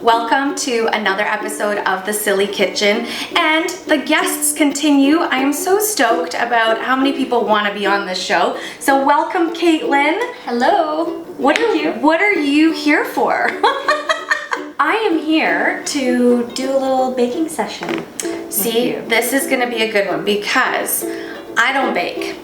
Welcome to another episode of The Silly Kitchen, and the guests continue. I am so stoked about how many people want to be on this show. So welcome, Caitlin. Hello. What are you here for? I am here to do a little baking session. See, this is going to be a good one because I don't bake.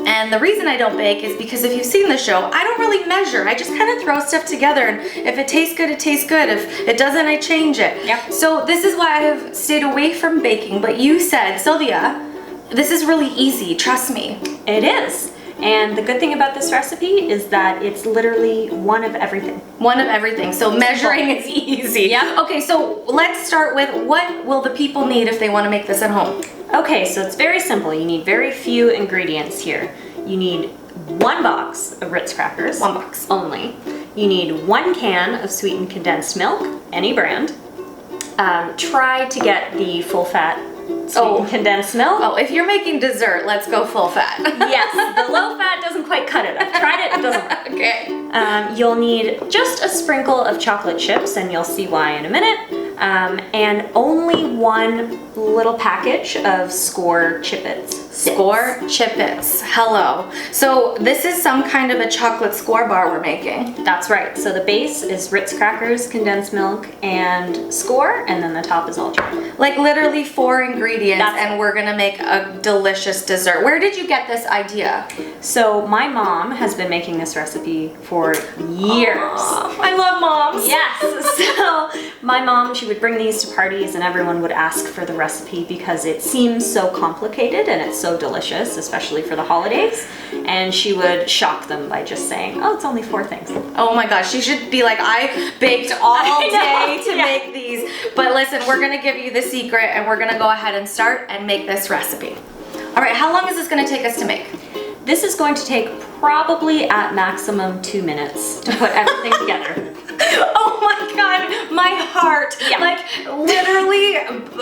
And the reason I don't bake is because if you've seen the show, I don't really measure. I just kind of throw stuff together, and if it tastes good, it tastes good. If it doesn't, I change it. Yep. So this is why I have stayed away from baking. But you said, Sylvia, this is really easy. Trust me. It is. And the good thing about this recipe is that it's literally one of everything. One of everything. So measuring is easy. Yeah. Okay, so let's start with what will the people need if they want to make this at home? Okay, so it's very simple. You need very few ingredients here. You need 1 box of Ritz Crackers. 1 box. Only. You need 1 can of sweetened condensed milk, any brand. Try to get the full fat sweetened condensed milk. Oh, if you're making dessert, let's go full fat. Yes, the low fat doesn't quite cut it. I've tried it, it doesn't work. Okay. You'll need just a sprinkle of chocolate chips, and you'll see why in a minute. And only 1 little package of Skor Chippets. Skor Chippets. Hello. So this is some kind of a chocolate Skor bar we're making. That's right. So the base is Ritz Crackers, condensed milk, and Skor, and then the top is all chocolate. Like literally 4 ingredients, and we're gonna make a delicious dessert. Where did you get this idea? So my mom has been making this recipe for years. Aww, I love moms. Yes. So my mom, she would bring these to parties and everyone would ask for the recipe because it seems so complicated and it's so delicious, especially for the holidays. And she would shock them by just saying, oh, it's only 4 things. Oh my gosh, you should be like, I baked all day to make these. But listen, we're gonna give you the secret and we're gonna go ahead and start and make this recipe. All right, how long is this gonna take us to make? This is going to take probably at maximum 2 minutes to put everything together. Oh my god, my heart. Yeah. Like literally,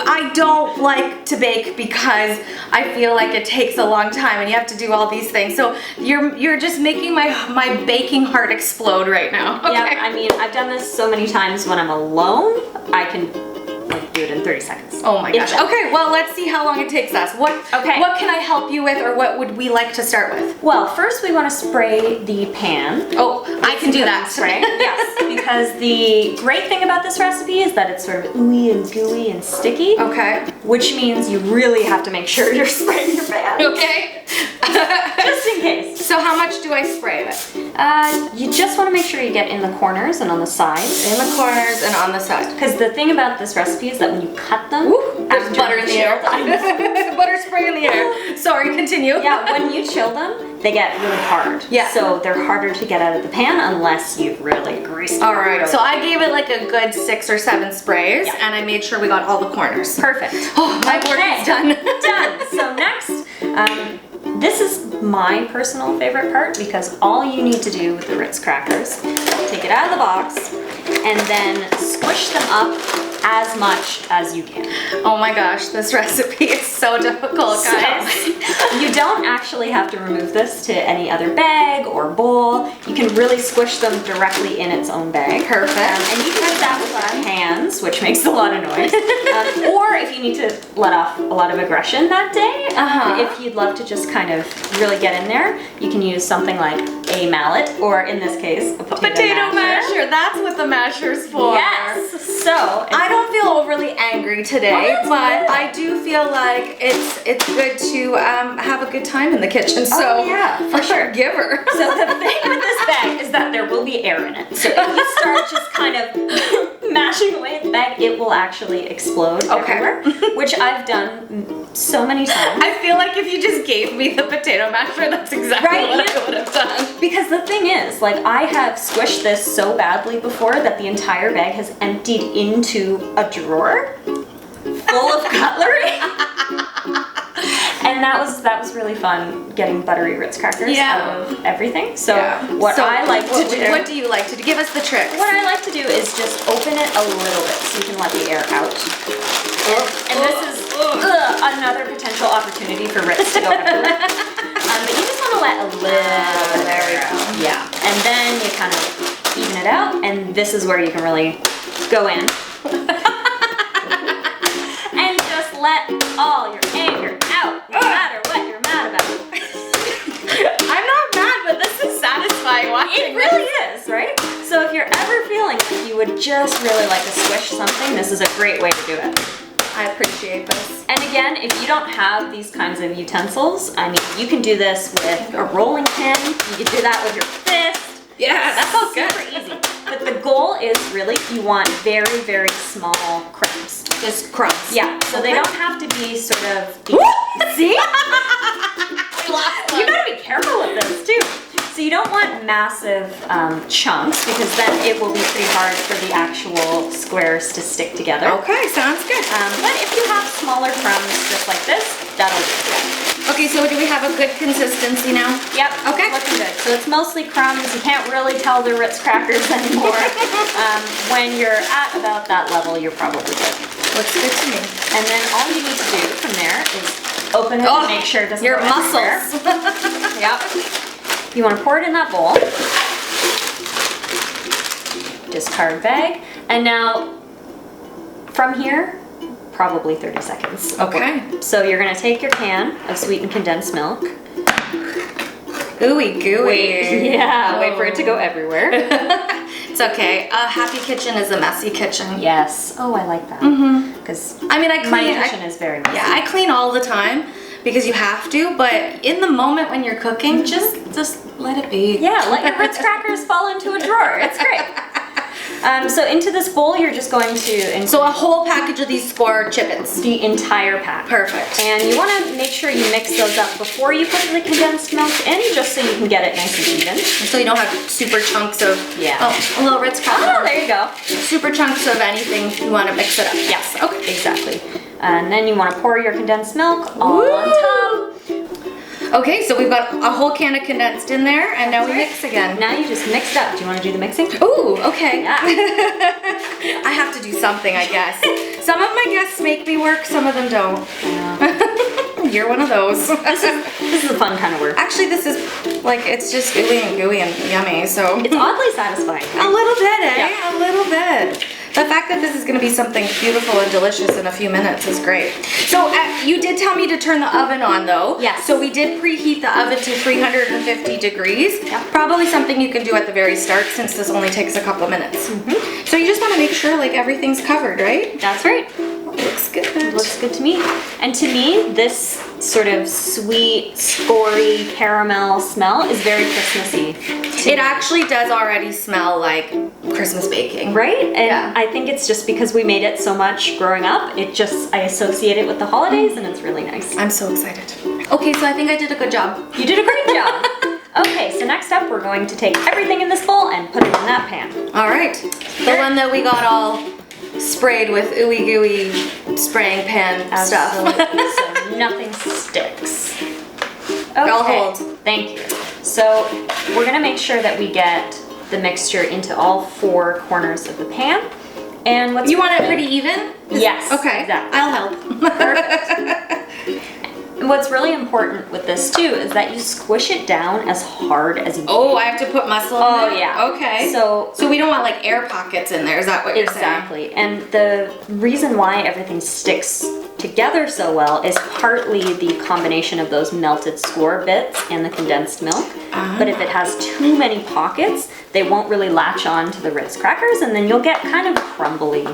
I don't like to bake because I feel like it takes a long time and you have to do all these things. So you're just making my baking heart explode right now. Okay. Yeah, I mean, I've done this so many times when I'm alone. I can do it in 30 seconds. Oh my gosh. Okay, well, let's see how long it takes us. What can I help you with, or what would we like to start with? Well, first we want to spray the pan. Oh, I can do that. Spray. Yes, because the great thing about this recipe is that it's sort of ooey and gooey and sticky. Okay. Which means you really have to make sure you're spraying your pan. Okay. Just in case. So how much do I spray it? You just want to make sure you get in the corners and on the sides. In the corners and on the sides. Because the thing about this recipe is that when you cut them, there's butter in the air. Butter spray in the air. Sorry, continue. Yeah, when you chill them, they get really hard. Yeah. So they're harder to get out of the pan unless you've really greased them. All right. So I gave it like a good 6 or 7 sprays, yeah, and I made sure we got all the corners. Perfect. Oh, my work is done. Done. So next, this is my personal favorite part because all you need to do with the Ritz Crackers, take it out of the box, and then squish them up as much as you can. Oh my gosh, this recipe is so difficult, guys. So, you don't actually have to remove this to any other bag or bowl. You can really squish them directly in its own bag. Perfect. And you can do that with our hands, which makes a lot of noise. Or if you need to let off a lot of aggression that day, if you'd love to just kind of really get in there, you can use something like a mallet, or in this case, a potato masher. That's what the masher's for. Yes. So I don't feel overly angry today, but I do feel like it's good to have a good time in the kitchen. So yeah, for sure. Give her. So the thing with this bag is that there will be air in it. So if you start just kind of mashing away at the bag, it will actually explode everywhere, which I've done so many times. I feel like if you just gave me the potato masher, that's exactly what I would have done. Because the thing is, like, I have squished this so badly before that the entire bag has emptied into a drawer full of cutlery. And that was really fun, getting buttery Ritz Crackers out of everything. So what I like to do... What do you like to do? Give us the tricks. What I like to do is just open it a little bit so you can let the air out. And this is another potential opportunity for Ritz to go everywhere. But you just want to let a little bit of air out. Yeah. And then you kind of even it out, and this is where you can really go in. And just let all your anger out, no matter what you're mad about. I'm not mad, but this is satisfying watching. It really is, right? So if you're ever feeling like you would just really like to squish something, this is a great way to do it. I appreciate this. And again, if you don't have these kinds of utensils, I mean, you can do this with a rolling pin. You can do that with your fist. Yeah, that sounds good. Super easy. But the goal is really you want very, very small crumbs. Just crumbs. Yeah, so they don't have to be sort of... See? You gotta be careful with this too. So you don't want massive chunks because then it will be pretty hard for the actual squares to stick together. Okay, sounds good. But if you have smaller crumbs just like this, that'll do. Okay, so do we have a good consistency now? Yep. Okay. Looking good. So it's mostly crumbs. You can't really tell they're Ritz Crackers anymore. When you're at about that level, you're probably good. Looks good to me. And then all you need to do from there is open it and make sure it doesn't your go muscles. Yep. You want to pour it in that bowl. Discard bag. And now, from here, probably 30 seconds. Okay. So you're going to take your can of sweetened condensed milk. Ooey gooey. Wait for it to go everywhere. It's okay. A happy kitchen is a messy kitchen. Yes. Oh, I like that. Because I mean, I clean. my kitchen is very messy. Yeah, I clean all the time because you have to. But in the moment when you're cooking, just let it be. Yeah, let your Ritz Crackers fall into a drawer. It's great. So into this bowl, you're just going to So a whole package of these Skor chippets. the entire pack. Perfect. And you want to make sure you mix those up before you put the condensed milk in, just so you can get it nice and even. So you don't have super chunks of, Yeah. oh, a little Ritz Cracker. Oh, there you go. Super chunks of anything, you want to mix it up. Yes. Okay. Exactly. And then you want to pour your condensed milk all on top. Okay, so we've got a whole can of condensed in there, and now we mix again. Now you just mix it up. Do you want to do the mixing? Ooh, okay. Yeah. I have to do something, I guess. Some of my guests make me work, some of them don't. You're one of those. This is a fun kind of work. Actually, this is like, it's just ooey and gooey and yummy, so. It's oddly satisfying. A little bit, eh? Yeah. A little bit. The fact that this is going to be something beautiful and delicious in a few minutes is great. So you did tell me to turn the oven on though. Yes. So we did preheat the oven to 350 degrees. Yeah. Probably something you can do at the very start since this only takes a couple of minutes. So you just want to make sure like everything's covered, right? That's right. Looks good. It looks good to me. And to me, this sort of sweet, scory caramel smell is very Christmassy. It actually does already smell like Christmas baking. Right? And Yeah. I think it's just because we made it so much growing up, I associate it with the holidays and it's really nice. I'm so excited. Okay, so I think I did a good job. You did a great job. Okay, so next up we're going to take everything in this bowl and put it in that pan. All right. The one that we got all sprayed with ooey gooey spraying pan stuff. Absolutely. So nothing sticks. Okay. I'll hold. Thank you. So we're gonna make sure that we get the mixture into all four corners of the pan. And what's You want it pretty even? Yes. Okay. Exactly. I'll help. Perfect. And what's really important with this too is that you squish it down as hard as you can. Oh, I have to put muscle in Oh, there? yeah. Okay. So we don't want like air pockets in there, is that what you're saying? exactly. And the reason why everything sticks together so well is partly the combination of those melted Skor bits and the condensed milk. But if it has too many pockets, they won't really latch on to the Ritz Crackers and then you'll get kind of crumbly.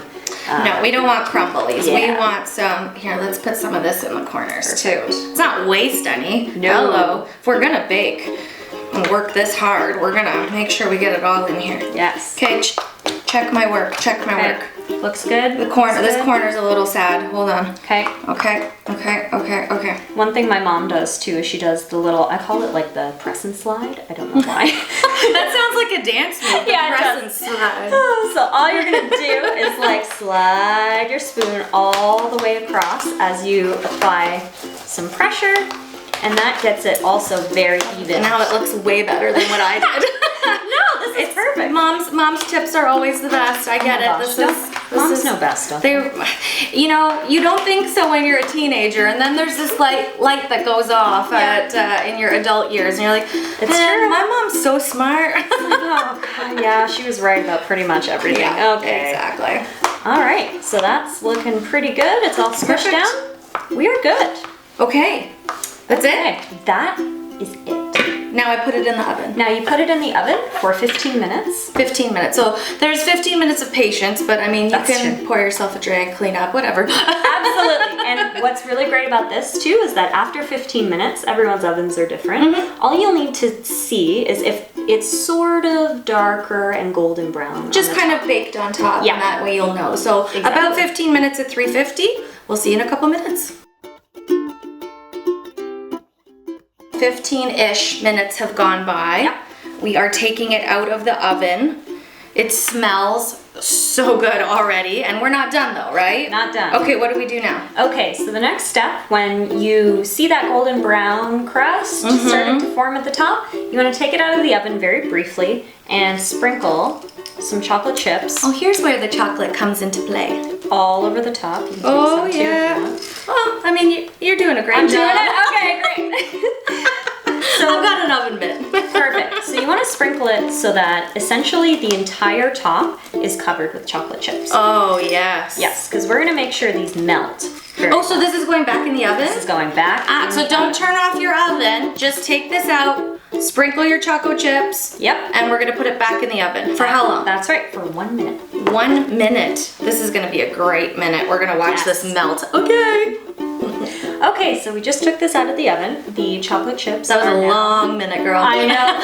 No, we don't want crumblies. We Yeah. want some, here, let's put some of this in the corners too. Let's not waste any. No. Hello. If we're gonna bake and work this hard, we're gonna make sure we get it all in here. Yes. Okay, check my work, check my work. Looks good. The corner, Looks this good. corner's a little sad. Hold on. Okay. Okay, okay, okay, okay. One thing my mom does too is she does the little, I call it like the press and slide. I don't know why. That sounds like a dance move. Yeah, it press does. and slide. So all you're gonna do is like slide your spoon all the way across as you apply some pressure, and that gets it also very even. Now it looks way better than what I did. No, this is perfect. Mom's tips are always the best. I get Oh my it. gosh, Moms know best, don't they? You know, you don't think so when you're a teenager, and then there's this light that goes off in your adult years, and you're like, It's true. my mom's so smart. Oh, God, yeah, she was right about pretty much everything. Yeah, okay. exactly. All right, so that's looking pretty good. It's all squished down. We are good. Okay, that's Okay, that is it. Now I put it in the oven. Now you put it in the oven for 15 minutes. 15 minutes. So there's 15 minutes of patience, but I mean, you That's can true. pour yourself a drink, clean up, whatever. Absolutely. And what's really great about this too is that after 15 minutes, everyone's ovens are different. All you'll need to see is if it's sort of darker and golden brown. Just kind of baked on top, Yeah. and that way you'll know. So Exactly. about 15 minutes at 350. We'll see you in a couple minutes. 15-ish minutes have gone by. Yep. We are taking it out of the oven. It smells so good already, and we're not done though, right? Not done. Okay, what do we do now? Okay, so the next step, when you see that golden brown crust starting to form at the top, you want to take it out of the oven very briefly and sprinkle some chocolate chips Oh, here's where the chocolate comes into play. all over the top. You can take Oh, some too if you yeah. want. Well, I mean, you're doing a great I'm job. doing it? Okay, great. I've got an oven mitt. Perfect. So you want to sprinkle it so that essentially the entire top is covered with chocolate chips. Oh, yes. Yes, because we're going to make sure these melt. Oh, so this is going back in the oven? This is going back. Ah, in so the don't oven. turn off your oven. Just take this out, sprinkle your choco chips, Yep. and we're gonna put it back in the oven. For how long? That's right, for 1 minute. 1 minute. This is gonna be a great minute. We're gonna watch Yes. this melt. Okay. Okay, so we just took this out of the oven. The chocolate chips That was are a now- long minute, girl. I know.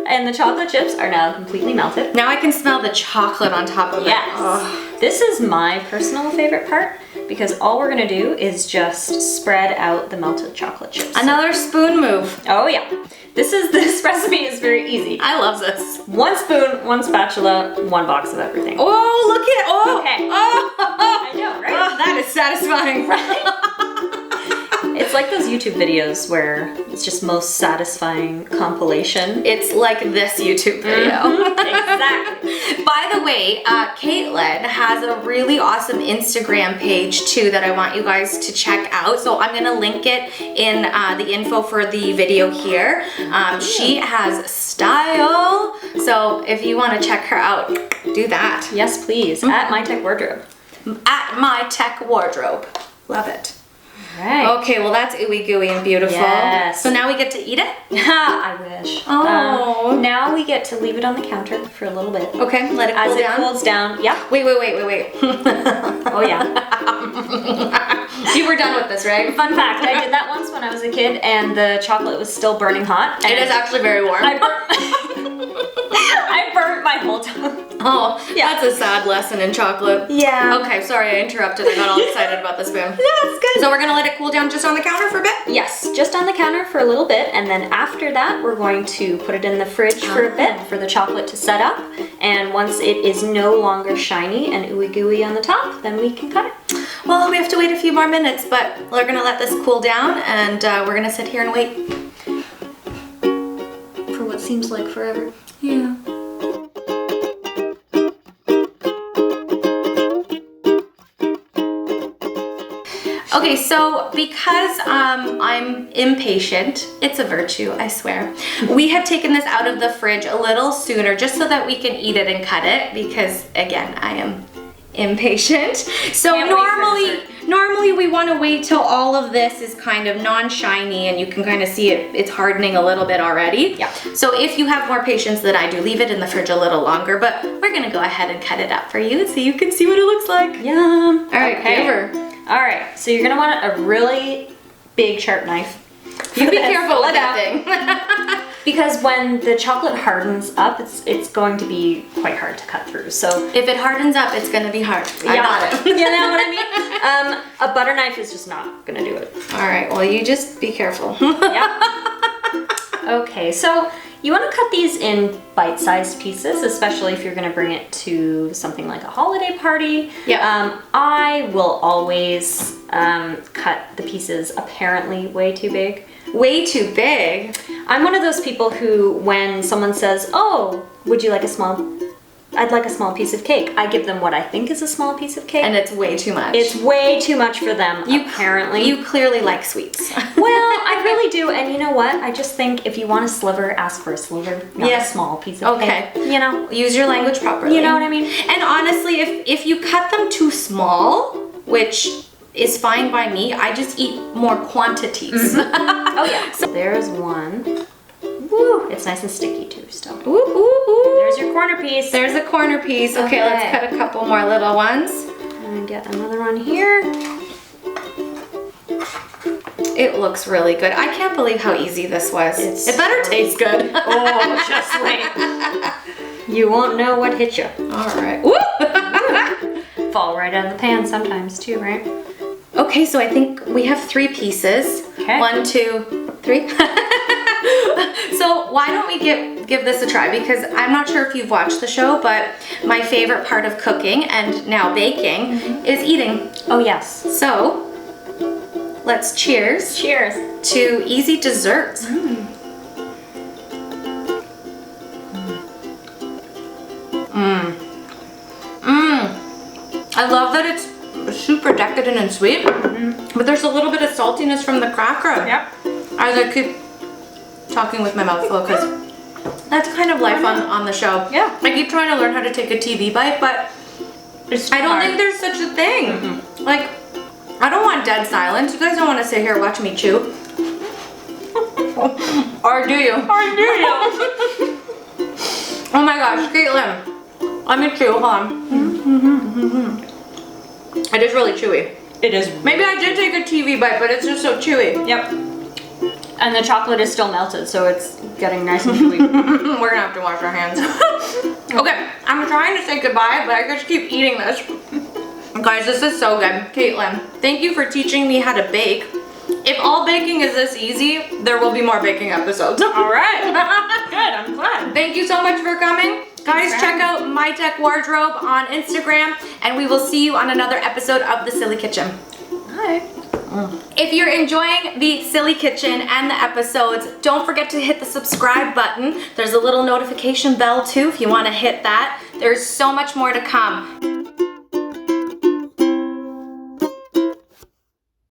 And the chocolate chips are now completely melted. Now I can smell the chocolate on top of Yes. it. Oh. This is my personal favorite part because all we're gonna do is just spread out the melted chocolate chips. Another spoon move. Oh yeah. This recipe is very easy. I love this. 1 spoon, 1 spatula, 1 box of everything. Oh, look at Okay. Oh. I know, right? Oh, that is satisfying. It's like those YouTube videos where it's just most satisfying compilation. It's like this YouTube video. Exactly. By the way, Caitlin has a really awesome Instagram page too that I want you guys to check out. So I'm gonna link it in the info for the video here. She has style. So if you wanna check her out, do that. Yes, please. At My Tech Wardrobe. At My Tech Wardrobe. Love it. Right. Okay, well that's ooey gooey and beautiful. Yes. So now we get to eat it? I wish. Oh. Now we get to leave it on the counter for a little bit. Okay, let it cool As it down. cools down. Yep. Wait. Oh yeah. You were done with this, right? Fun fact, I did that once when I was a kid and the chocolate was still burning hot. It is actually very warm. I burnt my whole tongue. Oh, Yeah. that's a sad lesson in chocolate. Yeah. Okay, sorry, I interrupted. I got all excited about the spoon. Yeah, that's good. So we're gonna let it cool down just on the counter for a bit? Yes, just on the counter for a little bit, and then after that, we're going to put it in the fridge for a bit for the chocolate to set up. And once it is no longer shiny and ooey gooey on the top, then we can cut it. Well, we have to wait a few more minutes, but we're gonna let this cool down and we're gonna sit here and wait. For what seems like forever. Yeah. Okay, so because I'm impatient, it's a virtue, I swear. We have taken this out of the fridge a little sooner just so that we can eat it and cut it because, again, I am impatient. So Can't wait for normally we want to wait till all of this is kind of non-shiny and you can kind of see it's hardening a little bit already. Yeah. So if you have more patience than I do, leave it in the fridge a little longer, but we're gonna go ahead and cut it up for you so you can see what it looks like. Yum. All right, Okay. give her. All right, so you're gonna want a really big sharp knife. You be This. careful with Look that out. thing. Because when the chocolate hardens up, it's going to be quite hard to cut through. So If it hardens up, it's gonna be hard. I got it. You know what I mean? A butter knife is just not gonna do it. All right, well, you just be careful. Yeah. Okay, so you want to cut these in bite-sized pieces, especially if you're going to bring it to something like a holiday party. Yeah. I will always cut the pieces apparently way too big. Way too big. I'm one of those people who, when someone says, "Oh, would you like a small I'd like a small piece of cake. I give them what I think is a small piece of cake. And it's way too much. It's way too much for them, apparently. You clearly like sweets. Well, I really do, and you know what? I just think if you want a sliver, ask for a sliver, not a small piece of cake. You know? Use your language properly. You know what I mean? And honestly, if you cut them too small, which is fine by me, I just eat more quantities. Oh yeah. So there's one. Woo! It's nice and sticky too, still. Ooh, ooh, ooh. There's your corner piece. There's a corner piece. Okay, let's cut a couple more little ones. And get another one here. It looks really good. I can't believe how easy this was. It better taste good. Oh, just wait. You won't know what hit you. All right. Fall right out of the pan sometimes too, right? Okay, so I think we have 3 pieces. Okay. 1, 2, 3. So why don't we give this a try? Because I'm not sure if you've watched the show, but my favorite part of cooking and now baking is eating. Oh yes. So let's cheers. Cheers. To easy desserts. I love that it's super decadent and sweet, but there's a little bit of saltiness from the cracker. Yep. As I keep talking with my mouth full, because that's kind of life on the show. Yeah. I keep trying to learn how to take a TV bite, but I don't think there's such a thing. Like, I don't want dead silence. You guys don't want to sit here and watch me chew. Or do you? Or do you? Oh my gosh, Caitlin. Let me chew, hold on. It is really chewy. It is. Maybe I did take a TV bite, but it's just so chewy. Yep. And the chocolate is still melted, so it's getting nice and chewy. We're gonna have to wash our hands. Okay, I'm trying to say goodbye, but I just keep eating this. Guys, this is so good. Caitlin, thank you for teaching me how to bake. If all baking is this easy, there will be more baking episodes. All right. Good, I'm glad. Thank you so much for coming. Guys, check out My Tech Wardrobe on Instagram, and we will see you on another episode of The Silly Kitchen. Bye. If you're enjoying the Silly Kitchen and the episodes, don't forget to hit the subscribe button. There's a little notification bell too if you want to hit that. There's so much more to come.